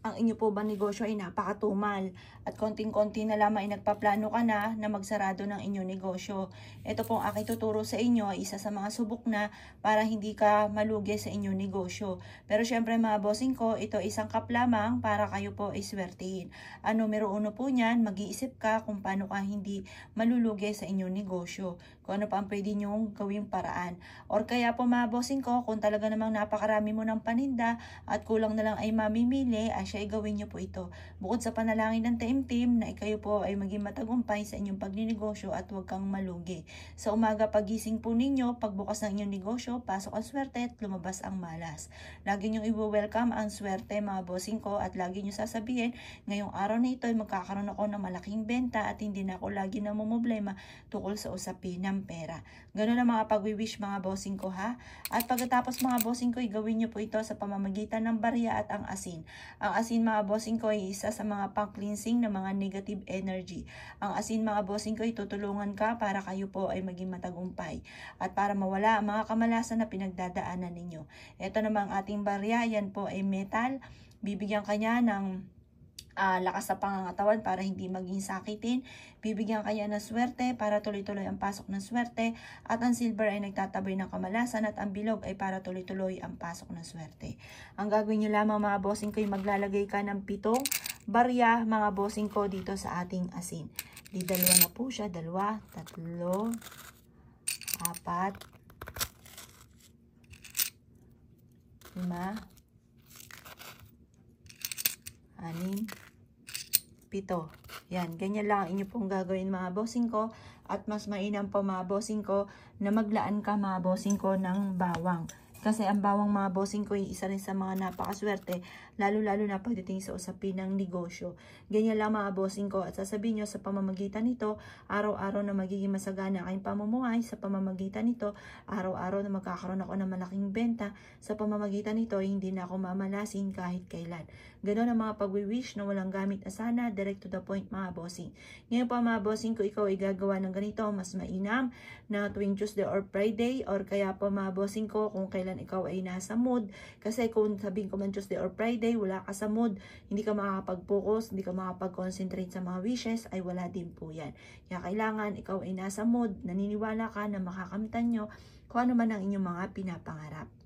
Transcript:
ang inyo po bang negosyo ay napakatumal at konting-konti na lamang ay nagpaplano ka na magsarado ng inyong negosyo. Ito pong aking tuturo sa inyo ay isa sa mga subok na para hindi ka malugi sa inyong negosyo. Pero syempre mga bossing ko, ito isang kap lamang para kayo po ay swertihin. Ang numero 1 po niyan, mag-iisip ka kung paano ka hindi malulugi sa inyong negosyo. Kung ano pa ang pwede nyong gawing paraan. Or kaya po mga bossing ko, kung talaga namang napakarami mo ng paninda at kulang na lang ay mamimili, ay gawin nyo po ito. Bukod sa panalangin ng taimtim na kayo po ay maging matagumpay sa inyong pagninegosyo at huwag kang malugi. Sa umaga pagising po ninyo, pagbukas ng inyong negosyo, pasok ang swerte at lumabas ang malas. Lagi nyo i-welcome ang swerte mga bossing ko at lagi nyo sasabihin, ngayong araw na ito ay magkakaroon ako ng malaking benta at hindi na ako lagi na mumblema tukol sa usapin ng pera. Ganun ang mga pag-wish mga bossing ko ha. At pagkatapos mga bossing ko, gawin nyo po ito sa pamamagitan ng barya at ang asin. Ang asin mga bossing ko ay isa sa mga pang-cleansing ng mga negative energy. Ang asin mga bossing ko ay tutulungan ka para kayo po ay maging matagumpay at para mawala ang mga kamalasan na pinagdadaanan ninyo. Ito namang ating barya, yan po ay metal. Bibigyan kanya ng lakas sa pangangatawan para hindi maging sakitin. Bibigyan kanya ng swerte para tuloy-tuloy ang pasok ng swerte. At ang silver ay nagtataboy ng kamalasan at ang bilog ay para tuloy-tuloy ang pasok ng swerte. Ang gagawin nyo lamang mga bossing ko ay maglalagay ka ng 7 barya mga bossing ko dito sa ating asin. Di dalawa na po siya. 2, 3, 4, 5, 6, 7. Yan, ganyan lang ang inyo pong gagawin mga bossing ko. At mas mainam po mga bossing ko na maglaan ka mga bossing ko ng bawang. Kasi ang bawang mga bossing ko ay isa rin sa mga napakaswerte, lalo-lalo na pagdating sa usapin ng negosyo. Ganyan lang mga bossing ko at sasabihin nyo sa pamamagitan nito, araw-araw na magiging masagana kayong pamumuhay. Sa pamamagitan nito, araw-araw na magkakaroon ako ng malaking benta. Sa pamamagitan nito, hindi na ako mamalasin kahit kailan. Ganon ang mga pag-wish na walang gamit asana, direct to the point mga bossing. Ngayon pa mga bossing ko, ikaw ay gagawa ng ganito, mas mainam na tuwing Tuesday or Friday, or kaya pa mga bossing ko kung kailan ikaw ay nasa mood. Kasi kung sabihin ko man Tuesday or Friday, wala ka sa mood, hindi ka makakapag-focus, hindi ka makakapag-concentrate sa mga wishes, ay wala din po yan. Kaya kailangan ikaw ay nasa mood, naniniwala ka na makakamtan nyo kung ano man ang inyong mga pinapangarap.